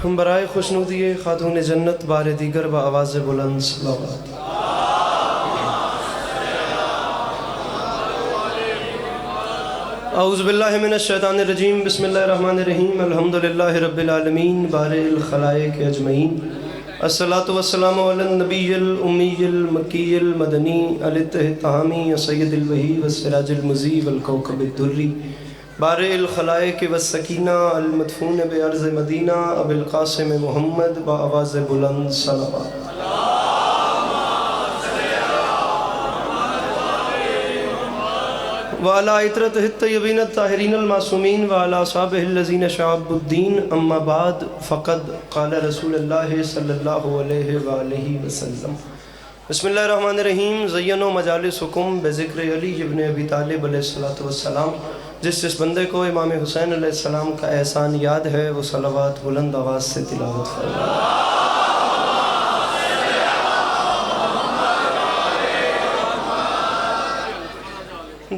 ہم برائے خوشنودی خاتون جنت بار دیگر با آواز بلند صلوات۔ اعوذ باللہ من الشیطان الرجیم، بسم اللہ الرحمن الرحیم، الحمدللہ رب العالمین بارئ الخلائق اجمعین، الصلاۃ والسلام علی النبی الامی المکی المدنی الاتحامی سید الوحی والسراج المضی والکوکب الدری، بارئ الخلائق والسکینہ المدفون بارض مدینہ ابو القاسم محمد بآواز بلند صلوات۔ وعلی عطرتہ الطیبین الطاہرین المعصومین وعلی اصحابہ الذین شعبوا الدین، اما بعد فقد قال رسول اللہ صلی اللہ علیہ وآلہ وسلم۔ بسم اللہ الرحمن الرحیم، زینوا مجالسکم بذکر علی ابن ابی طالب علیہ السلام۔ جس بندے کو امام حسین علیہ السلام کا احسان یاد ہے وہ صلوات بلند آواز سے تلاوت فرمائے۔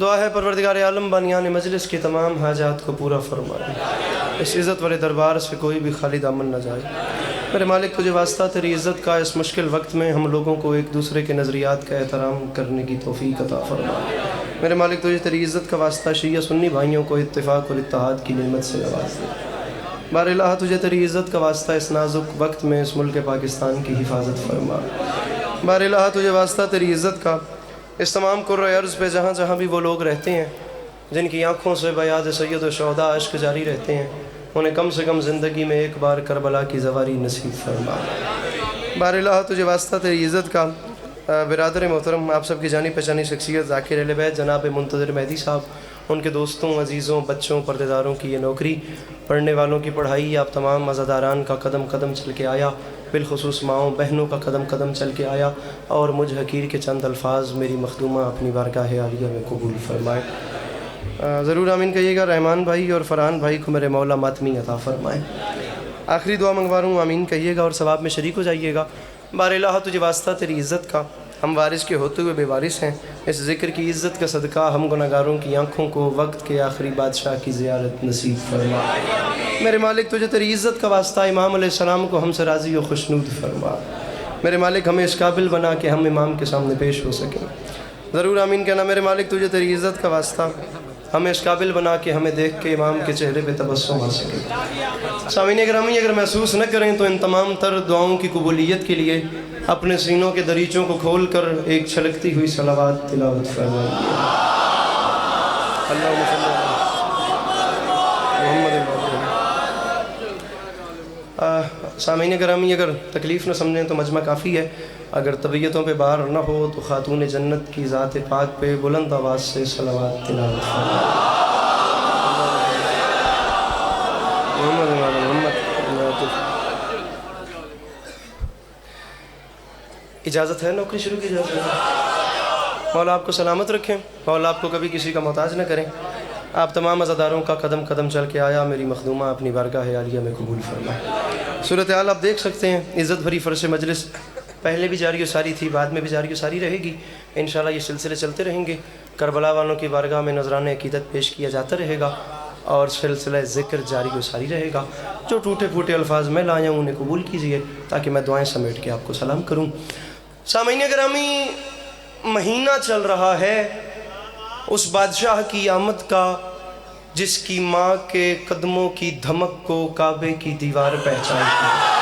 دعا ہے پروردگار عالم بانیان مجلس کی تمام حاجات کو پورا فرمائے، اس عزت والے دربار سے کوئی بھی خالی دامن نہ جائے۔ میرے مالک تجھے واسطہ تیری عزت کا اس مشکل وقت میں ہم لوگوں کو ایک دوسرے کے نظریات کا احترام کرنے کی توفیق عطا فرمائے۔ میرے مالک تجھے تیری عزت کا واسطہ شیعہ سنی بھائیوں کو اتفاق اور اتحاد کی نعمت سے نواز دے۔ بار الہ تجھے تیری عزت کا واسطہ اس نازک وقت میں اس ملک پاکستان کی حفاظت فرما۔ بار الہ تجھے واسطہ تیری عزت کا اس تمام کرۂ ارض پہ جہاں جہاں بھی وہ لوگ رہتے ہیں جن کی آنکھوں سے بیاد سید الشہداء اشک جاری رہتے ہیں، انہیں کم سے کم زندگی میں ایک بار کربلا کی زواری نصیب فرما۔ بار الہ تجھے واسطہ تیری عزت کا برادر محترم آپ سب کی جانی پہچانی شخصیت ذاکر اہل بیت جناب منتظر مہدی صاحب، ان کے دوستوں، عزیزوں، بچوں، پردےداروں کی یہ نوکری، پڑھنے والوں کی پڑھائی، آپ تمام عزاداران کا قدم قدم چل کے آیا، بالخصوص ماؤں بہنوں کا قدم قدم چل کے آیا، اور مجھ حقیر کے چند الفاظ میری مخدومہ اپنی بارگاہ عالیہ میں قبول فرمائے۔ ضرور آمین کہیے گا۔ رحمان بھائی اور فرحان بھائی کو میرے مولا ماتمی عطا فرمائے۔ آخری دعا منگوا رہا ہوں، آمین کہیے گا اور ثواب میں شریک ہو جائیے گا۔ بار الہ تجھے واسطہ تیری عزت کا ہم وارث کے ہوتے ہوئے بے وارث ہیں، اس ذکر کی عزت کا صدقہ ہم گناہگاروں کی آنکھوں کو وقت کے آخری بادشاہ کی زیارت نصیب فرما۔ میرے مالک تجھے تیری عزت کا واسطہ امام علیہ السلام کو ہم سے راضی و خوشنود فرما۔ میرے مالک ہمیں اس قابل بنا کہ ہم امام کے سامنے پیش ہو سکیں۔ ضرور آمین کہنا۔ میرے مالک تجھے تیری عزت کا واسطہ ہمیں اس قابل بنا کہ ہمیں دیکھ کے امام کے چہرے پہ تبسم آ سکے۔ سامعین گرامی، اگر محسوس نہ کریں تو ان تمام تر دعاؤں کی قبولیت کے لیے اپنے سینوں کے دریچوں کو کھول کر ایک چھلکتی ہوئی صلوات تلاوت فرمائیے۔ اللہم صلی اللہ محمد۔ سامعین گرامی، اگر تکلیف نہ سمجھیں تو مجمع کافی ہے، اگر طبیعتوں پہ بار نہ ہو تو خاتون جنت کی ذات پاک پہ بلند آواز سے صلوات تلاوت فرمائیں۔ اجازت ہے نوکری شروع کی اجازت ہے؟ مولا آپ کو سلامت رکھیں، مولا آپ کو کبھی کسی کا محتاج نہ کریں۔ آپ تمام عزاداروں کا قدم قدم چل کے آیا میری مخدومہ اپنی بارگاہ عالیہ میں قبول فرمائے۔ صورتحال آپ دیکھ سکتے ہیں، عزت بھری فرش مجلس پہلے بھی جاری و ساری تھی، بعد میں بھی جاری و ساری رہے گی، انشاءاللہ یہ سلسلے چلتے رہیں گے۔ کربلا والوں کی بارگاہ میں نذرانِ عقیدت پیش کیا جاتا رہے گا اور سلسلہ ذکر جاری و ساری رہے گا۔ جو ٹوٹے پھوٹے الفاظ میں لایا ہوں انہیں قبول کیجئے تاکہ میں دعائیں سمیٹ کے آپ کو سلام کروں۔ سامعین گرامی، مہینہ چل رہا ہے اس بادشاہ کی آمد کا جس کی ماں کے قدموں کی دھمک کو کعبے کی دیوار پہچانتی ہے۔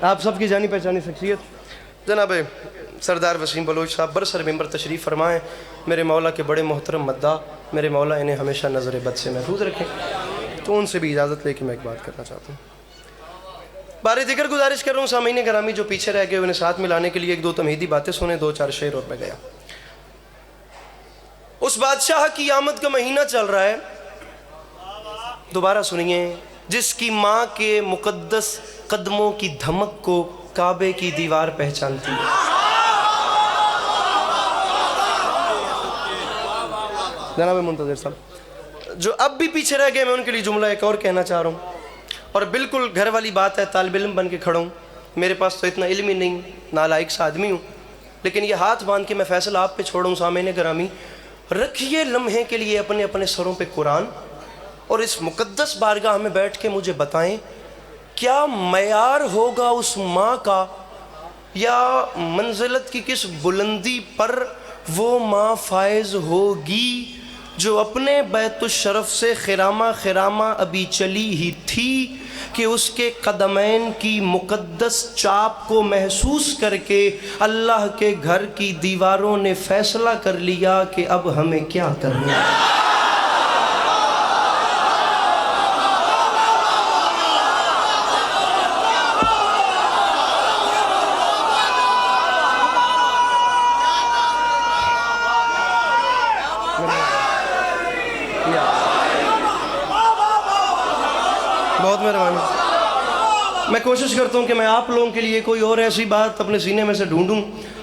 آپ سب کی جانی پہچانی شخصیت جناب سردار وسیم بلوچ صاحب برسر ممبر تشریف فرمائیں۔ میرے مولا کے بڑے محترم مداح، میرے مولا انہیں ہمیشہ نظر بد سے محفوظ رکھیں۔ تو ان سے بھی اجازت لے کے میں ایک بات کرنا چاہتا ہوں۔ بارے دیگر گزارش کر رہا ہوں سامعین گرامی جو پیچھے رہ گئے انہیں ساتھ ملانے کے لیے ایک دو تمہیدی باتیں سنیں، دو چار شعر اور میں گیا۔ اس بادشاہ کی آمد کا مہینہ چل رہا ہے، دوبارہ سنیے، جس کی ماں کے مقدس قدموں کی دھمک کو کعبے کی دیوار پہچانتی ہے۔ جناب منتظر صاحب جو اب بھی پیچھے رہ گئے، میں ان کے لیے جملہ ایک اور کہنا چاہ رہا ہوں، اور بالکل گھر والی بات ہے، طالب علم بن کے کھڑا ہوں، میرے پاس تو اتنا علم ہی نہیں، نالائق سا آدمی ہوں، لیکن یہ ہاتھ باندھ کے میں فیصلہ آپ پہ چھوڑوں سامعین گرامی، رکھیے لمحے کے لیے اپنے اپنے سروں پہ قرآن، اور اس مقدس بارگاہ میں بیٹھ کے مجھے بتائیں کیا معیار ہوگا اس ماں کا، یا منزلت کی کس بلندی پر وہ ماں فائز ہوگی جو اپنے بیت الشرف سے خرامہ خرامہ ابھی چلی ہی تھی کہ اس کے قدمین کی مقدس چاپ کو محسوس کر کے اللہ کے گھر کی دیواروں نے فیصلہ کر لیا کہ اب ہمیں کیا کرنا ہے۔ بہت مہربانی۔ میں کوشش کرتا ہوں کہ میں آپ لوگوں کے لیے کوئی اور ایسی بات اپنے سینے میں سے ڈھونڈوں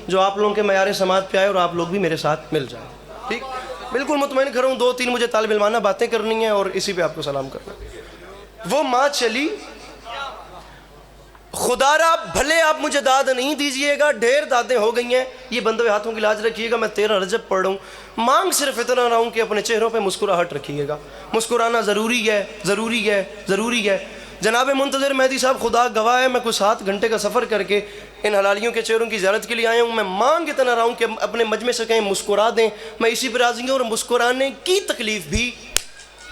جو آپ لوگوں کے معیار سماعت پہ آئے اور آپ لوگ بھی میرے ساتھ مل جائیں، ٹھیک؟ بالکل مطمئن کروں، 2-3 مجھے طالب علمانہ باتیں کرنی ہیں اور اسی پہ آپ کو سلام کرنا ہے۔ وہ ماں چلی، خدا را بھلے آپ مجھے داد نہیں دیجئے گا، ڈھیر دادیں ہو گئی ہیں، یہ بندے ہاتھوں کی لاج رکھیے گا، میں 13 رجب پڑھ رہا ہوں، مانگ صرف اتنا رہا ہوں کہ اپنے چہروں پہ مسکراہٹ رکھیے گا۔ مسکرانا ضروری ہے، ضروری ہے، ضروری ہے۔ جناب منتظر مہدی صاحب خدا گواہ ہے، میں کوئی 7 گھنٹے کا سفر کر کے ان حلالیوں کے چہروں کی زیارت کے لیے آیا ہوں، میں مانگ اتنا رہا ہوں کہ اپنے مجمع سے کہیں مسکرا دیں، میں اسی پر راضی ہوں، اور مسکرانے کی تکلیف بھی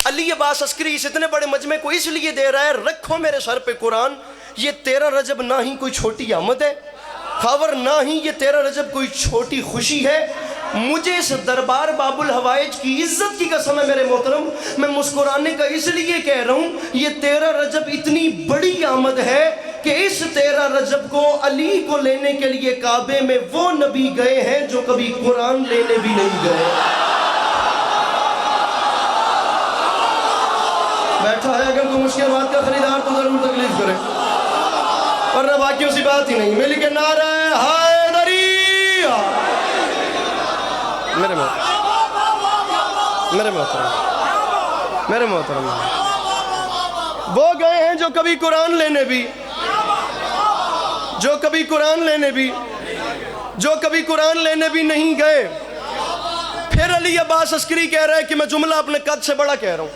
علی عباس عسکری اس اتنے بڑے مجمع کو اس لیے دے رہا ہے، رکھو میرے سر پہ قرآن، یہ 13 رجب نہ ہی کوئی چھوٹی آمد ہے، خاور نہ ہی یہ 13 رجب کوئی چھوٹی خوشی ہے۔ مجھے اس دربار باب الحوائج کی عزت کی قسم ہے میرے محترم، میں مسکرانے کا اس لیے کہہ رہا ہوں، یہ 13 رجب اتنی بڑی آمد ہے کہ اس 13 رجب کو علی کو لینے کے لیے کعبے میں وہ نبی گئے ہیں جو کبھی قرآن لینے بھی نہیں گئے۔ بیٹھا ہے اگر کوئی مشکل بات کا خریدار تو ضرور تکلیف کرے، ورنہ باقیوں سی بات ہی نہیں۔ ملی کے نعرہ حیدری، میرے محترم وہ گئے ہیں جو کبھی قرآن لینے بھی، جو کبھی قرآن لینے بھی نہیں گئے۔ پھر علی عباس عسکری کہہ رہا ہے کہ میں جملہ اپنے قد سے بڑا کہہ رہا ہوں،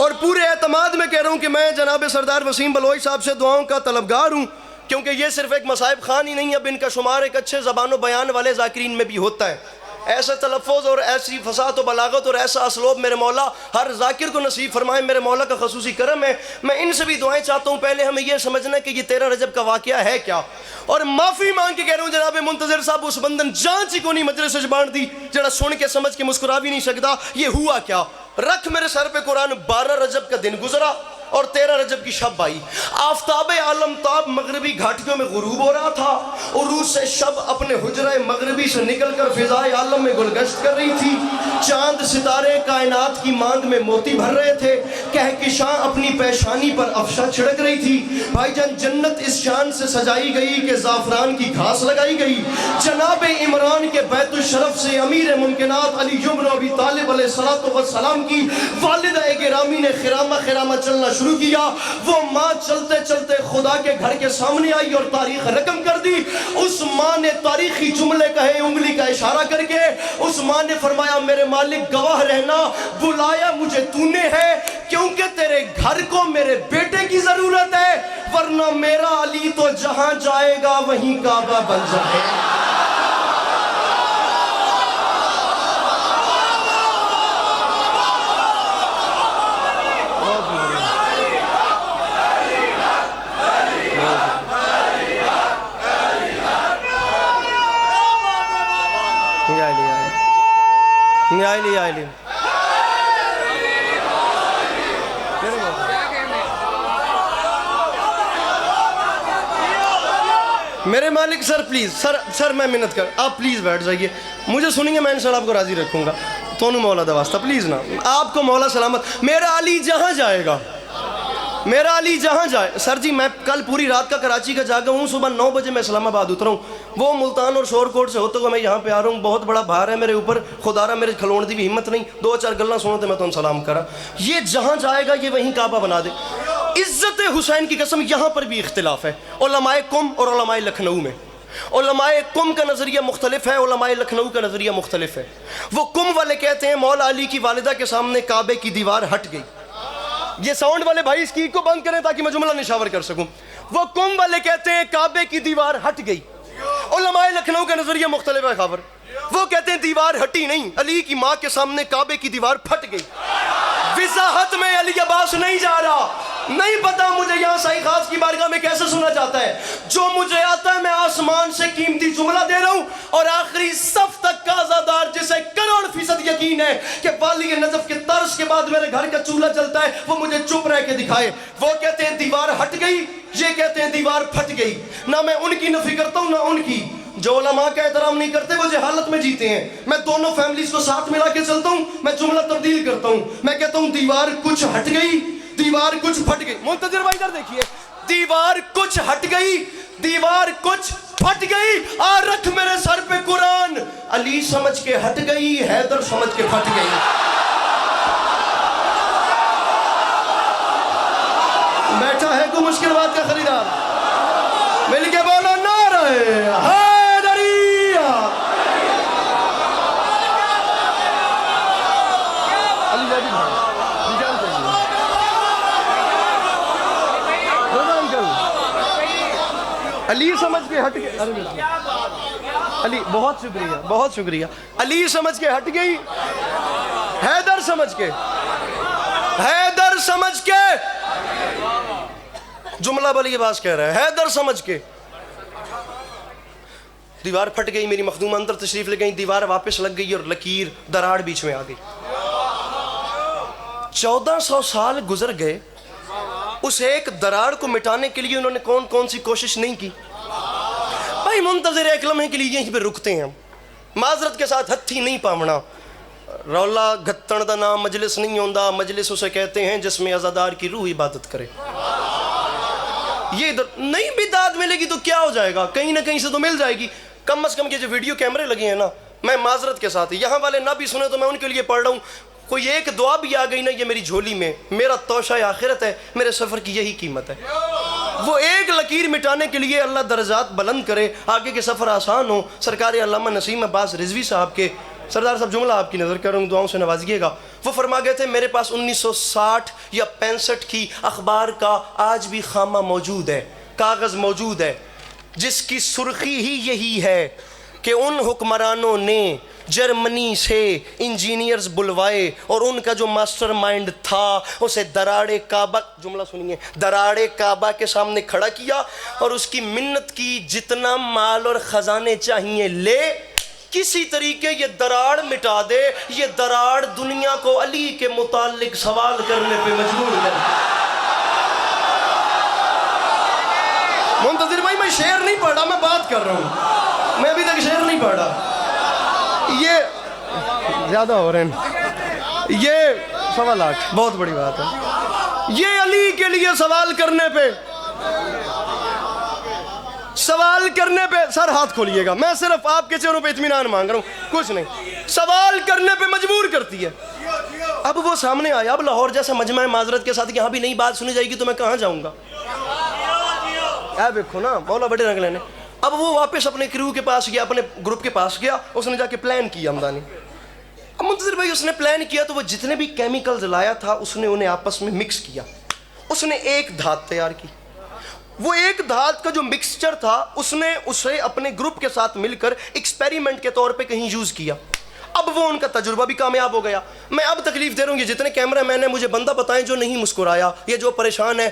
اور پورے اعتماد میں کہہ رہا ہوں کہ میں جناب سردار وسیم بلوچ صاحب سے دعاؤں کا طلبگار ہوں، کیونکہ یہ صرف ایک مصائب خان ہی نہیں، اب ان کا شمار ایک اچھے زبان و بیان والے ذاکرین میں بھی ہوتا ہے۔ ایسا تلفظ اور ایسی فصاحت و بلاغت اور ایسا اسلوب میرے مولا ہر ذاکر کو نصیب فرمائے، میرے مولا کا خصوصی کرم ہے۔ میں ان سے بھی دعائیں چاہتا ہوں، پہلے ہمیں یہ سمجھنا ہے کہ یہ 13 رجب کا واقعہ ہے کیا، اور معافی مانگ کے کہہ رہا ہوں جناب منتظر صاحب، اس بندن جان چی کو نہیں مجلس سے جبان دی جڑا سن کے سمجھ کے مسکرا بھی نہیں سکتا، یہ ہوا کیا؟ رکھ میرے سر پہ قرآن، 12 رجب کا دن گزرا اور 13 رجب کی شب آئی، آفتاب عالم تاب مغربی گھاٹیوں میں غروب ہو رہا تھا، عروج سے شب اپنے حجرہ مغربی سے نکل کر فضائے عالم میں گلگشت کر رہی تھی، چاند ستارے کائنات کی مانگ میں موتی بھر رہے تھے، کہکشاں اپنی پیشانی پر افشاں چھڑک رہی تھی، بھائی جان جنت اس شان سے سجائی گئی کہ زعفران کی گھاس لگائی گئی، جناب عمران کے بیت الشرف سے امیر ممکنات علی بن ابی طالب علیہ السلام کی والدہ گرامی نے خرامہ خرامہ چلنا شروع کیا۔ وہ ماں چلتے چلتے خدا کے گھر کے سامنے آئی اور تاریخ رقم کر دی۔ اس ماں نے تاریخی جملے کہے انگلی کا اشارہ کر کے، اس ماں نے فرمایا میرے مالک گواہ رہنا، بلایا مجھے تو نے ہے کیونکہ تیرے گھر کو میرے بیٹے کی ضرورت ہے، ورنہ میرا علی تو جہاں جائے گا وہیں کعبہ بن جائے گا۔ میرے مالک سر پلیز، سر میں منت کر، آپ پلیز بیٹھ جائیے، مجھے سنیں میں انشاءاللہ آپ کو راضی رکھوں گا، تونوں مولا دا واسطہ پلیز نا، آپ کو مولا سلامت، میرا علی جہاں جائے گا، میرا علی جہاں جائے۔ سر جی میں کل پوری رات کا کراچی کا جاگا ہوں، صبح 9 بجے میں اسلام آباد اترا ہوں، وہ ملتان اور شور کوٹ سے ہوتے ہوئے میں یہاں پہ آ رہا ہوں، بہت بڑا بھار ہے میرے اوپر، خدا را میرے کھلون دی بھی ہمت نہیں، 2-4 گلاں سنو میں تو سلام کرا، یہ جہاں جائے گا یہ وہیں کعبہ بنا دے۔ عزت حسین کی قسم یہاں پر بھی اختلاف ہے علماء قم اور علماء لکھنؤ میں۔ علماء قم کا نظریہ مختلف ہے، علماء لکھنؤ کا نظریہ مختلف ہے۔ وہ قم والے کہتے ہیں مولا علی کی والدہ کے سامنے کعبے کی دیوار ہٹ گئی۔ یہ ساؤنڈ والے بھائی اس کی کو بند کریں تاکہ میں جملہ نشاور کر سکوں۔ وہ قم والے کہتے ہیں کعبے کی دیوار ہٹ گئی، علماء لکھنؤ کا نظریہ مختلف ہے خبر، وہ کہتے ہیں دیوار ہٹی نہیں، علی کی ماں کے سامنے کعبے کی دیوار پھٹ گئی۔ وضاحت میں علی عباس نہیں جا رہا، نہیں پتا مجھے یہاں سائی خاص کی بارگاہ میں کیسے سنا جاتا ہے، جو مجھے آتا ہے میں آسمان سے قیمتی جملہ دے رہا ہوں، اور آخری صف تک کا عزادار جسے 100% یقین ہے کہ والی نجف کے طرز کے بعد میرے گھر کا چولہا چلتا ہے، وہ مجھے چپ رہ کے دکھائے۔ وہ کہتے ہیں دیوار ہٹ گئی، یہ کہتے ہیں دیوار پھٹ گئی۔ نہ میں ان کی نفی کرتا ہوں نہ ان کی۔ جو علماء کا احترام نہیں کرتے وہ جہالت میں جیتے ہیں۔ میں دونوں فیملیز کو ساتھ ملا کے چلتا ہوں، میں جملہ تبدیل کرتا ہوں، میں کہتا ہوں دیوار کچھ ہٹ گئی، دیوار کچھ پھٹ گئی۔ منتظر بھائی ادھر دیکھیے، دیوار کچھ ہٹ گئی، دیوار کچھ پھٹ گئی، آ رکھ میرے سر پہ قرآن، علی سمجھ کے ہٹ گئی، حیدر سمجھ کے پھٹ گئی۔ بیٹھا ہے کوئی مشکل بات کا خریدار؟ مل کے بولو نعرہ حیدریہ۔ علی سمجھ کے ہٹ گئی، علی بہت شکریہ بہت شکریہ، علی سمجھ کے ہٹ گئی، حیدر سمجھ کے، حیدر سمجھ کے، جملہ بلی عباس کہہ رہا ہے، حیدر سمجھ کے دیوار پھٹ گئی۔ میری مخدوم اندر تشریف لے گئی، دیوار واپس لگ گئی اور لکیر دراڑ بیچ میں آ گئی۔ 1400 سال گزر گئے، اس ایک دراڑ کو مٹانے کے لیے انہوں نے کون کون سی کوشش نہیں کی؟ بھائی منتظر ایک لمحے کے لیے یہیں پہ رکتے ہیں ہم، معذرت کے ساتھ ہتھی نہیں پامنا، رولا گھتن دا نام مجلس نہیں ہوندا، مجلس اسے کہتے ہیں جس میں عزادار کی روح عبادت کرے۔ یہ ادھر نہیں بھی داد ملے گی تو کیا ہو جائے گا، کہیں نہ کہیں سے تو مل جائے گی، کم از کم یہ جو ویڈیو کیمرے لگے ہیں نا، میں معذرت کے ساتھ یہاں والے نہ بھی سنے تو میں ان کے لیے پڑھ رہا ہوں، کوئی ایک دعا بھی آ گئی نا یہ میری جھولی میں، میرا توشہ آخرت ہے، میرے سفر کی یہی قیمت ہے۔ وہ ایک لکیر مٹانے کے لیے اللہ درجات بلند کرے، آگے کے سفر آسان ہو۔ سرکار علامہ نسیم عباس رضوی صاحب کے، سردار صاحب جملہ آپ کی نظر کر رہا ہوں، دعاؤں سے نوازیے گا، وہ فرما گئے تھے میرے پاس 1960 یا 65 کی اخبار کا آج بھی خامہ موجود ہے، کاغذ موجود ہے، جس کی سرخی ہی یہی ہے کہ ان حکمرانوں نے جرمنی سے انجینئرز بلوائے اور ان کا جو ماسٹر مائنڈ تھا اسے دراڑے کعبہ، جملہ سنیے، دراڑے کعبہ کے سامنے کھڑا کیا اور اس کی منت کی جتنا مال اور خزانے چاہیے لے، کسی طریقے یہ دراڑ مٹا دے، یہ دراڑ دنیا کو علی کے متعلق سوال کرنے پہ مجبور کر۔ منتظر بھائی میں شعر نہیں پڑھا، میں بات کر رہا ہوں، میں ابھی تک شعر نہیں پڑھا، یہ زیادہ ہو رہے ہیں، یہ 1.25 بہت بڑی بات ہے، یہ علی کے لیے سوال کرنے پہ سر ہاتھ کھولیے گا، میں صرف آپ کے چہروں پہ اطمینان مانگ رہا ہوں، کچھ نہیں، سوال کرنے پہ مجبور کرتی ہے۔ اب وہ سامنے آیا، اب لاہور جیسا مجمع معذرت کے ساتھ یہاں بھی نہیں بات سنی جائے گی تو میں کہاں جاؤں گا؟ دیکھو نا مولا بڑے رنگ لینے۔ اب وہ واپس اپنے کریو کے پاس گیا، اپنے گروپ کے پاس گیا، اس نے جا کے پلان کیا ہمدانی۔ اب منتظر بھائی اس نے پلان کیا تو وہ جتنے بھی کیمیکلز لایا تھا اس نے انہیں آپس میں مکس کیا، اس نے ایک دھات تیار کی، وہ ایک دھات کا جو مکسچر تھا اس نے اسے اپنے گروپ کے ساتھ مل کر ایکسپیریمنٹ کے طور پہ کہیں یوز کیا۔ اب وہ ان کا تجربہ بھی کامیاب ہو گیا۔ میں اب تکلیف دے رہا ہوں، یہ جتنے کیمرہ مین ہیں مجھے بندہ بتائیں جو نہیں مسکرایا، یہ جو پریشان ہے،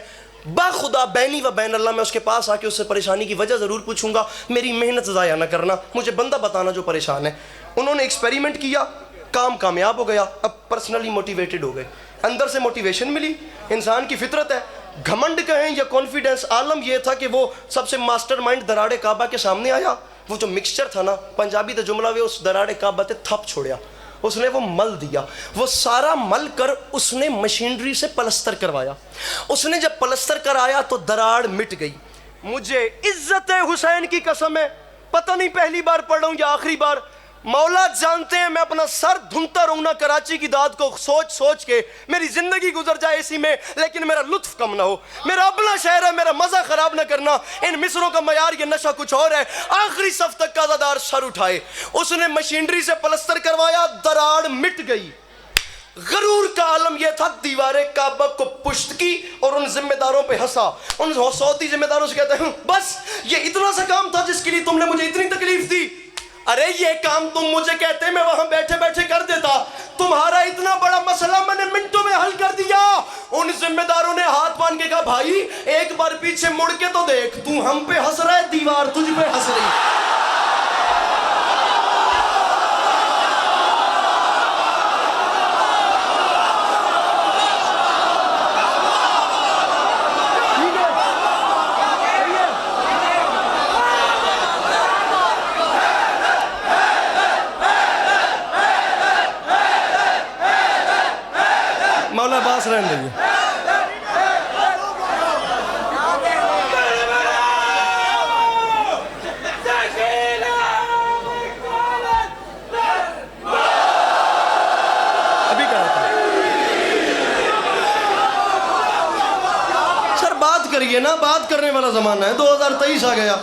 باخدا بینی و بین اللہ میں اس کے پاس آ کے اس سے پریشانی کی وجہ ضرور پوچھوں گا، میری محنت ضائع نہ کرنا، مجھے بندہ بتانا جو پریشان ہے۔ انہوں نے ایکسپیریمنٹ کیا، کام کامیاب ہو گیا، اب پرسنلی موٹیویٹڈ ہو گئے، اندر سے موٹیویشن ملی، انسان کی فطرت ہے، گھمنڈ کہیں یا کانفیڈنس، عالم یہ تھا کہ وہ سب سے ماسٹر مائنڈ دراڑے کعبہ کے سامنے آیا، وہ جو مکسچر تھا نا، پنجابی تے جملہ وہ اس دراڑے کعبہ تے تھپ چھوڑیا، اس نے وہ مل دیا، وہ سارا مل کر اس نے مشینری سے پلستر کروایا، اس نے جب پلستر کرایا تو دراڑ مٹ گئی۔ مجھے عزت حسین کی قسم ہے، پتہ نہیں پہلی بار پڑھ رہا ہوں یا آخری بار، مولا جانتے ہیں میں اپنا سر دھنتا رہوں نا کراچی کی داد کو سوچ سوچ کے، میری زندگی گزر جائے اسی میں، لیکن میرا لطف کم نہ ہو. میرا اپنا شہر ہے، میرا مزہ خراب نہ کرنا. ان مصروں کا معیار یہ نشہ کچھ اور ہے. آخری صف تک کا عزادار سر اٹھائے، اس نے مشینری سے پلستر کروایا، دراڑ مٹ گئی. غرور کا عالم یہ تھا، دیوار کعبہ کو پشت کی اور ان ذمہ داروں پہ ہنسا. ان سعودی ذمہ داروں سے کہتے ہیں بس یہ اتنا سا کام تھا جس کے لیے تم نے مجھے اتنی تکلیف دی. ارے یہ کام تم مجھے کہتے میں وہاں بیٹھے بیٹھے کر دیتا. تمہارا اتنا بڑا مسئلہ میں نے منٹوں میں حل کر دیا. ان ذمہ داروں نے ہاتھ باندھ کے کہا بھائی ایک بار پیچھے مڑ کے تو دیکھ، تو ہم پہ ہنس رہا ہے، دیوار تجھ پہ ہنس رہی. مولا باس رہنے دیجیے. ابھی کہا تھا سر بات کریے نا، بات کرنے والا زمانہ ہے. 2023 آ گیا،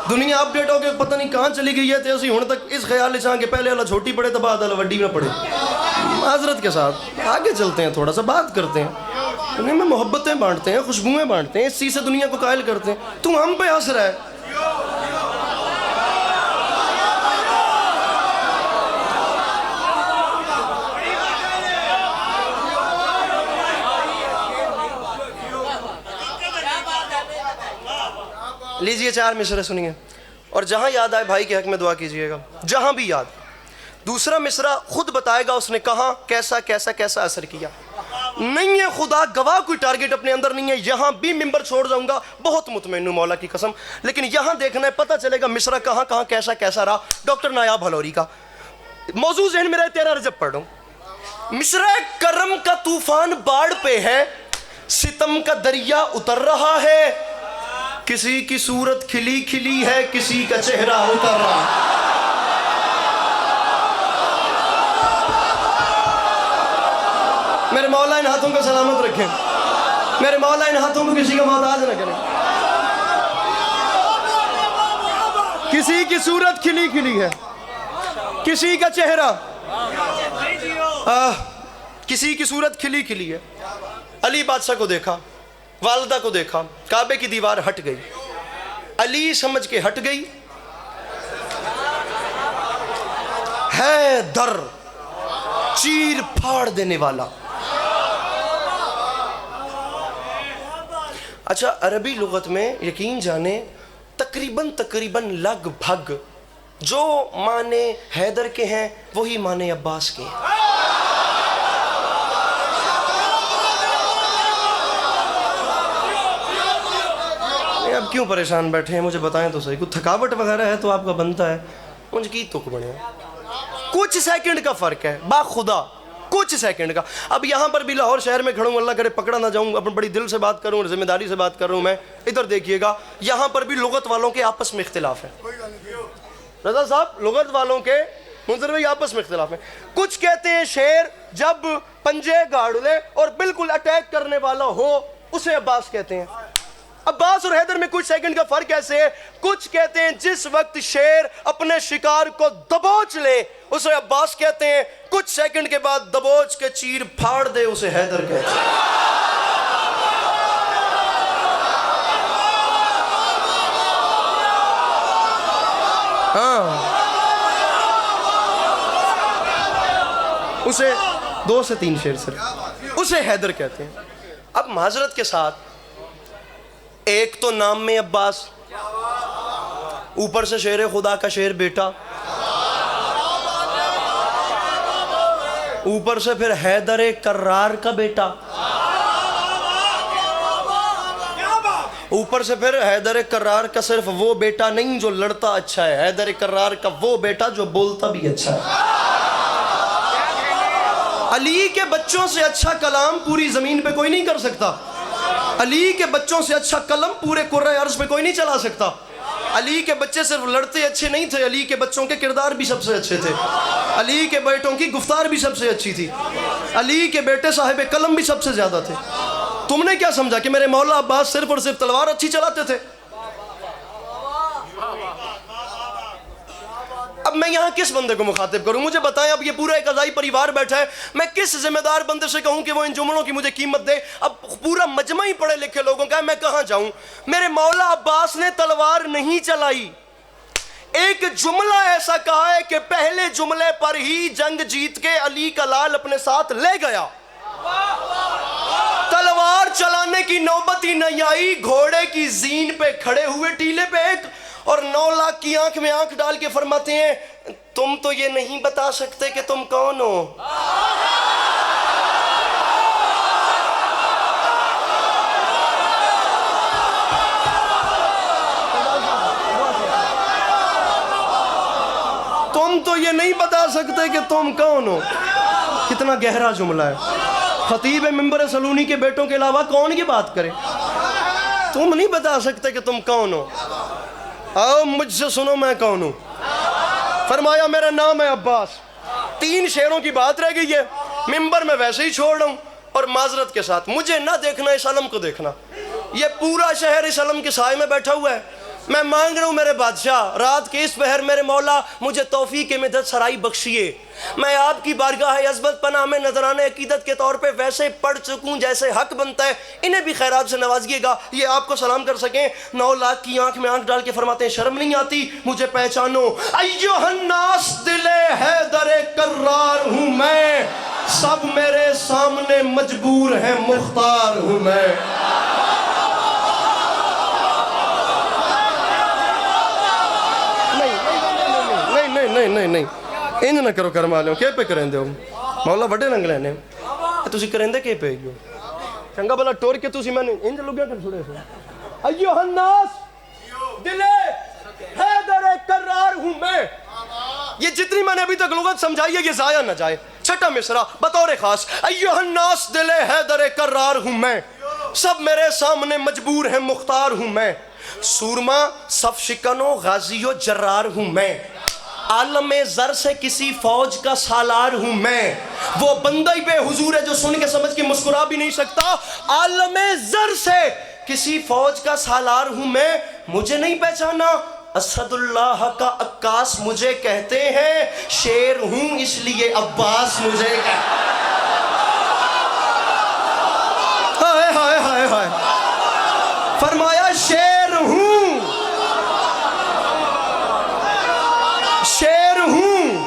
دنیا اپ ڈیٹ ہو کے پتہ نہیں کہاں چلی گئی ہے. تے اسی ہن تک اس خیال چاہ کہ پہلے اللہ چھوٹی پڑے تو بعد اللہ وڈی نہ پڑے. معذرت کے ساتھ آگے چلتے ہیں، تھوڑا سا بات کرتے ہیں. دنیا میں محبتیں بانٹتے ہیں، خوشبوئیں بانٹتے ہیں، اس چیز سے دنیا کو قائل کرتے ہیں. تو ہم پہ ہنس رہا ہے. لیجئے 4 مصرے سنیے، اور جہاں یاد آئے بھائی کے حق میں دعا کیجئے گا، جہاں بھی یاد. دوسرا مصرع خود بتائے گا اس نے کہاں کیسا کیسا کیسا اثر کیا. نہیں ہے خدا گواہ کوئی ٹارگٹ اپنے اندر نہیں ہے. یہاں بھی ممبر چھوڑ جاؤں گا، بہت مطمئن ہوں مولا کی قسم، لیکن یہاں دیکھنا ہے، پتہ چلے گا مصرع کہاں کہاں کیسا کیسا رہا. ڈاکٹر نایاب ہلوری کا موضوع ذہن میرا 13 رجب پڑھ رہا ہوں. مصرع کرم کا طوفان باڑ پہ ہے، ستم کا دریا اتر رہا ہے. کسی کی صورت کھلی کھلی ہے، کسی کا چہرہ اتر رہا ہے. میرے مولا ان ہاتھوں کو سلامت رکھیں. میرے مولا ان ہاتھوں کو کسی کا محتاج نہ کریں. کسی کی صورت کھلی کھلی ہے، کسی کا چہرہ کسی کی صورت کھلی کھلی ہے. علی بادشاہ کو دیکھا، والدہ کو دیکھا، کعبے کی دیوار ہٹ گئی. علی سمجھ کے ہٹ گئی، ہے در چیر پھاڑ دینے والا. اچھا عربی لغت میں یقین جانے تقریباً لگ بھگ جو معنی حیدر کے ہیں وہی معنی عباس کے ہیں. اب کیوں پریشان بیٹھے ہیں مجھے بتائیں تو صحیح. کوئی تھکاوٹ وغیرہ ہے تو آپ کا بنتا ہے، مجھے کی تک بڑھے. کچھ سیکنڈ کا فرق ہے با خدا، کچھ سیکنڈ کا. اب یہاں پر بھی لاہور شہر میں کھڑا ہوں، اللہ کرے پکڑا نہ جاؤں، اپنے بڑی دل سے بات کروں اور ذمہ داری سے بات کر رہا ہوں میں. ادھر دیکھیے گا، یہاں پر بھی لغت والوں کے آپس میں اختلاف ہے. رضا صاحب لغت والوں کے منظر میں آپس میں اختلاف ہے. کچھ کہتے ہیں شیر جب پنجے گاڑ لے اور بالکل اٹیک کرنے والا ہو اسے عباس کہتے ہیں. عباس اور حیدر میں کچھ سیکنڈ کا فرق ایسے ہے. کچھ کہتے ہیں جس وقت شیر اپنے شکار کو دبوچ لے اسے عباس کہتے ہیں، کچھ سیکنڈ کے بعد دبوچ کے چیر پھاڑ دے اسے حیدر کہتے ہیں. ہاں اسے 2 سے 3 شیر صرف اسے حیدر کہتے ہیں. اب معذرت کے ساتھ ایک تو نام میں عباس، اوپر سے شیر خدا کا شیر بیٹا، اوپر سے پھر حیدر کرار کا بیٹا، اوپر سے پھر حیدر کرار کا صرف وہ بیٹا نہیں جو لڑتا اچھا ہے، حیدر کرار کا وہ بیٹا جو بولتا بھی اچھا ہے. علی کے بچوں سے اچھا کلام پوری زمین پہ کوئی نہیں کر سکتا. علی کے بچوں سے اچھا قلم پورے کرۂ ارض پہ کوئی نہیں چلا سکتا. علی کے بچے صرف لڑتے اچھے نہیں تھے، علی کے بچوں کے کردار بھی سب سے اچھے تھے، علی کے بیٹوں کی گفتار بھی سب سے اچھی تھی، علی کے بیٹے صاحب قلم بھی سب سے زیادہ تھے۔ تم نے کیا سمجھا کہ میرے مولا عباس صرف اور صرف تلوار اچھی چلاتے تھے؟ اب میں یہاں کس بندے کو مخاطب کروں؟ مجھے بتائیں، اب یہ پورا ایک قضائی پریوار بیٹھا ہے، میں کس ذمہ دار بندے سے کہوں کہ وہ ان جملوں کی مجھے قیمت دے؟ اب پورا مجمع ہی پڑھے لکھے لوگوں کا ہے، میں کہاں جاؤں؟ میرے مولا عباس نے تلوار نہیں چلائی، ایک جملہ ایسا کہا ہے کہ پہلے جملے پر ہی جنگ جیت کے علی کا لال اپنے ساتھ لے گیا۔ تلوار چلانے کی نوبت ہی نہیں آئی، گھوڑے کی زین پہ کھڑے ہوئے ٹیلے پہ ایک، اور 9 لاکھ کی آنکھ میں آنکھ ڈال کے فرماتے ہیں تم تو یہ نہیں بتا سکتے کہ تم کون ہو۔ تم تو یہ نہیں بتا سکتے کہ تم کون ہو۔ کتنا گہرا جملہ ہے۔ خطیب منبر سلونی کے بیٹوں کے علاوہ کون یہ بات کرے؟ تم نہیں بتا سکتے کہ تم کون ہو، آؤ مجھ سے سنو میں کون ہوں۔ فرمایا میرا نام ہے عباس۔ 3 شعروں کی بات رہ گئی ہے، منبر میں ویسے ہی چھوڑ رہا ہوں، اور معذرت کے ساتھ مجھے نہ دیکھنا، اس علم کو دیکھنا۔ یہ پورا شہر اس علم کے سائے میں بیٹھا ہوا ہے۔ میں مانگ رہا ہوں میرے بادشاہ، رات کے اس پہر میرے مولا مجھے توفیق مدد سرائی بخشیے۔ میں آپ کی بارگاہ عظمت پناہ میں نذرانہ عقیدت کے طور پہ ویسے پڑھ چکوں جیسے حق بنتا ہے، انہیں بھی خیرات سے نوازیے گا، یہ آپ کو سلام کر سکیں۔ 9 لاکھ کی آنکھ میں آنکھ ڈال کے فرماتے ہیں شرم نہیں آتی مجھے پہچانو۔ ایھا الناس دل حیدر کرار ہوں میں، سب میرے سامنے مجبور ہیں مختار ہوں میں۔ نہیں انج نہ کرو کرما لیو، کہ پہ کریں دے ہو مولا وڈے رنگ لینے تسی کریں دے کہ پہ گئو چنگا بلا ٹور کے تسی میں نے انج لگیا کر چھوڑے سے۔ ایھا الناس دل حیدر کرار ہوں میں، یہ جتنی میں نے ابھی تک لغت سمجھائی ہے یہ ضائع نہ جائے۔ چھٹا مصرع بطور خاص، ایھا الناس دل حیدر کرار ہوں میں، سب میرے سامنے مجبور ہیں مختار ہوں میں۔ سورما صف شکن و غازی و جرار ہوں میں، عالم زر سے کسی فوج کا سالار ہوں میں۔ وہ بندہ بے حضور ہے جو سن کے سمجھ کے مسکرا بھی نہیں سکتا، عالم زر سے کسی فوج کا سالار ہوں میں۔ مجھے نہیں پہچانا، اسد اللہ کا عکاس مجھے کہتے ہیں، شیر ہوں اس لیے عباس مجھے کہتے ہیں۔ ہائے ہائے ہائے ہائے، فرمایا شیر ہوں، شیر ہوں۔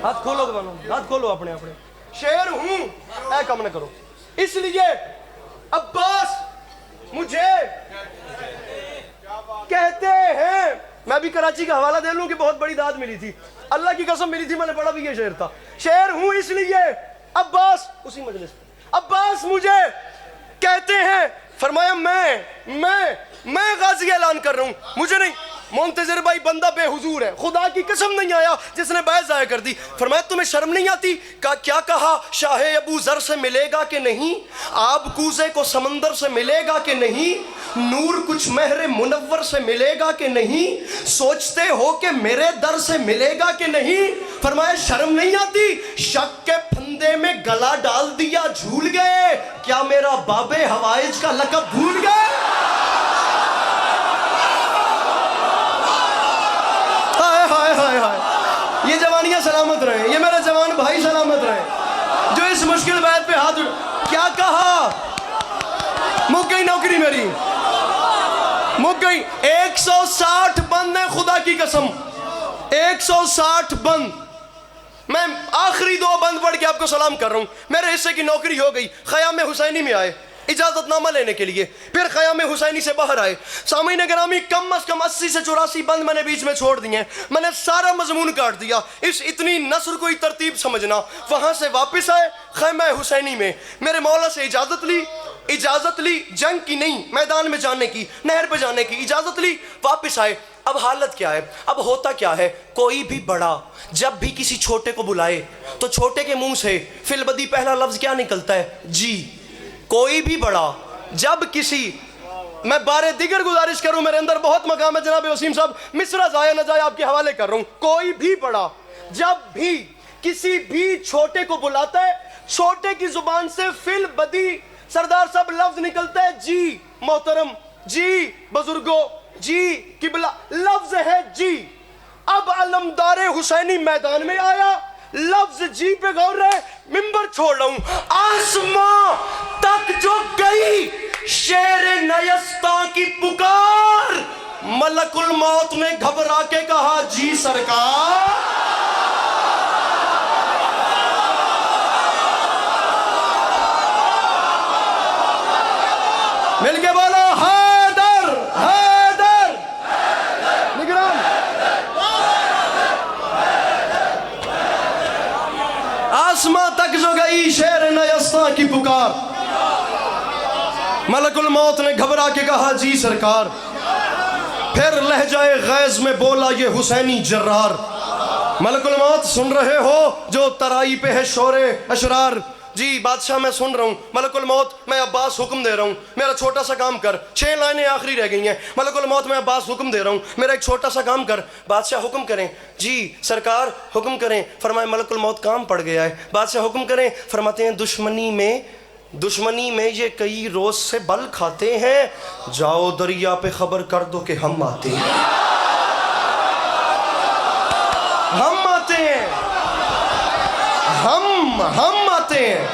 ہاتھ کھولو دوانو، ہاتھ کھولو اپنے اپنے۔ شیر ہوں، اے کم نہ کرو، اس لیے عباس مجھے کہتے ہیں۔ میں بھی کراچی کا حوالہ دے لوں کہ بہت بڑی داد ملی تھی، اللہ کی قسم ملی تھی، میں نے پڑھا بھی یہ شعر تھا۔ شیر ہوں اس لیے عباس، اسی مجلس پہ عباس مجھے کہتے ہیں۔ فرمایا میں غازی اعلان کر رہا ہوں، مجھے نہیں۔ منتظر بھائی بندہ بے حضور ہے، خدا کی قسم نہیں آیا جس نے بیعت ضائع کر دی۔ فرمایا تمہیں شرم نہیں آتی؟ کیا کہا شاہ ابو ذر سے ملے گا کہ نہیں، آب کوزے کو سمندر سے ملے گا کہ نہیں، نور کچھ مہر منور سے ملے گا کہ نہیں، سوچتے ہو کہ میرے در سے ملے گا کہ نہیں۔ فرمایا شرم نہیں آتی؟ شک کے پھندے میں گلا ڈال دیا جھول گئے، کیا میرا باب حوائج کا لقب بھول گئے؟ یہ جوانیاں سلامت رہے، یہ میرے جوان بھائی سلامت رہے جو اس مشکل بیعت پہ ہاتھ کیا کہا؟ مک گئی نوکری میری، مک گئی۔ 160 بند ہیں خدا کی قسم، 160 بند۔ میں آخری 2 بند پڑھ کے آپ کو سلام کر رہا ہوں، میرے حصے کی نوکری ہو گئی، خیام حسینی میں آئے۔ اجازت نامہ لینے کے لیے، پھر خیام حسینی سے باہر آئے۔ سامعین گرامی، کم از کم 80 سے 84 بند میں نے بیچ میں چھوڑ دیے، میں نے سارا مضمون کاٹ دیا۔ اس اتنی نثر کو ہی ترتیب سمجھنا۔ وہاں سے واپس آئے خیمہ حسینی میں، میرے مولا سے اجازت لی جنگ کی نہیں، میدان میں جانے کی، نہر پہ جانے کی اجازت لی، واپس آئے۔ اب حالت کیا ہے؟ اب ہوتا کیا ہے؟ کوئی بھی بڑا جب بھی کسی چھوٹے کو بلائے تو چھوٹے کے منہ سے فی البدی پہلا لفظ کیا نکلتا ہے؟ جی۔ کوئی بھی بڑا جب کسی، میں بار دیگر گزارش کروں، میرے اندر بہت مقام ہے جناب وسیم صاحب، مصرع ضائع نہ جائے آپ کے حوالے کر رہا ہوں۔ کوئی بھی بڑا جب بھی کسی بھی چھوٹے کو بلاتا ہے، چھوٹے کی زبان سے فی البدی سردار صاحب لفظ نکلتا ہے جی محترم، جی بزرگوں، جی قبلہ، لفظ ہے جی۔ اب علمدار حسینی میدان میں آیا، لفظ جی پہ غور رہے، ممبر چھوڑ رہا ہوں۔ آسمان تک جو گئی شیر نیستاں کی پکار، ملک الموت نے گھبرا کے کہا جی سرکار۔ مل کے بولو حیدر حیدر نگران۔ آسمان تک جو گئی شیر نیستاں کی پکار، ملک الموت نے گھبرا کے کہا جی سرکار۔ پھر لہجہ غیظ میں بولا یہ حسینی جرار، ملک الموت سن رہے ہو جو ترائی پہ ہے شور اشرار؟ جی بادشاہ میں سن رہا ہوں۔ ملک الموت میں عباس حکم دے رہا ہوں، میرا چھوٹا سا کام کر، 6 لائنیں آخری رہ گئی ہیں۔ ملک الموت میں عباس حکم دے رہا ہوں، میرا ایک چھوٹا سا کام کر۔ بادشاہ حکم کریں۔ جی سرکار حکم کریں۔ فرمائے ملک الموت کام پڑ گیا ہے۔ بادشاہ حکم کریں۔ فرماتے ہیں دشمنی میں یہ کئی روز سے بل کھاتے ہیں، جاؤ دریا پہ خبر کر دو کہ ہم آتے ہیں، ہم آتے ہیں، ہم آتے ہیں۔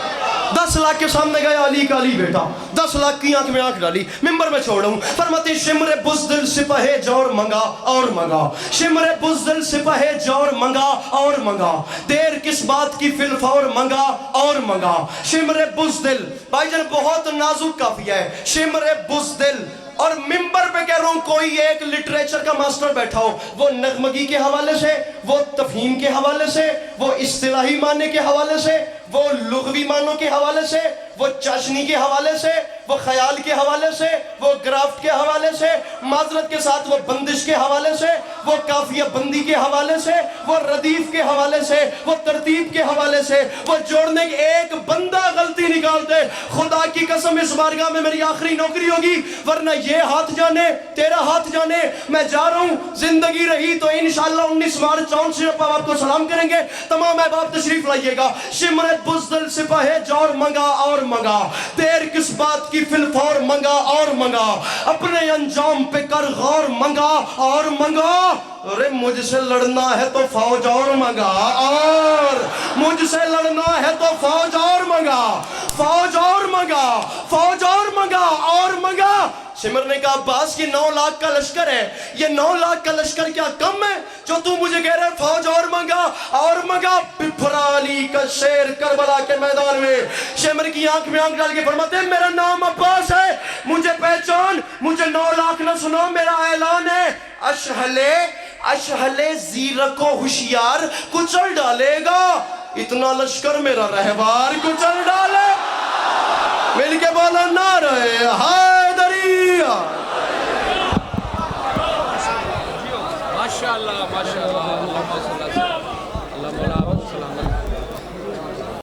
10 لاکھ کے سامنے گیا علی کا علی بیٹا، 10 لاکھ کی آنکھ میں آنکھ ڈالی، ممبر میں چھوڑا ہوں۔ فرماتے شمر بزدل سپاہ جور منگا اور منگا، شمر بزدل سپاہ جور منگا اور منگا، دیر کس بات کی فی الفور منگا اور منگا۔ شمر بزدل، بھائی جان بہت نازک قافیہ ہے، شمر بزدل۔ اور ممبر پہ کہہ رہا ہوں کوئی ایک لٹریچر کا ماسٹر بیٹھا ہو، وہ نغمگی کے حوالے سے، وہ تفہیم کے حوالے سے، وہ اصطلاحی معنی کے حوالے سے، وہ لغوی معنوں کے حوالے سے، وہ چاشنی کے حوالے سے، وہ خیال کے حوالے سے، وہ گرافٹ کے حوالے سے، معذرت کے ساتھ وہ بندش کے حوالے سے، وہ قافیہ بندی کے حوالے سے، وہ ردیف کے حوالے سے، وہ ترتیب کے حوالے سے، وہ جوڑنے کے ایک بندہ غلطی نکال دے، خدا کی قسم اس بارگاہ میں میری آخری نوکری ہوگی، ورنہ یہ ہاتھ جانے تیرا ہاتھ جانے، میں جا رہا ہوں۔ زندگی رہی تو انشاءاللہ 19 مارچ 64 سے آپ کو سلام کریں گے، تمام احباب تشریف لائیے گا۔ شمرت بزدل سپاہ جور منگا اور منگا، دیر کس بات کی فی الفور منگا اور منگا، اپنے انجام پہ کر غور منگا اور منگا۔ ارے مجھ سے لڑنا ہے تو فوج اور منگا، اور مجھ سے لڑنا ہے تو فوج اور منگا، فوج اور منگا، فوج اور منگا اور منگا۔ شمر نے کہا عباس یہ 9 لاکھ کا لشکر ہے، یہ 9 لاکھ کا لشکر کیا کم ہے جو تو مجھے کہہ رہے فوج اور منگا اور منگا؟ پپھرا علی کا شیر کربلا کے میدان میں شمر کی آنکھ میں آنکھ ڈال کے فرماتے ہیں میرا نام عباس ہے، مجھے پہچان، مجھے 9 لاکھ نہ سنو، میرا اعلان ہے، اشہلے زیرک و ہوشیار کچل ڈالے گا، اتنا لشکر میرا رہبار کچل ڈالے۔ مل کے بولا نعرہ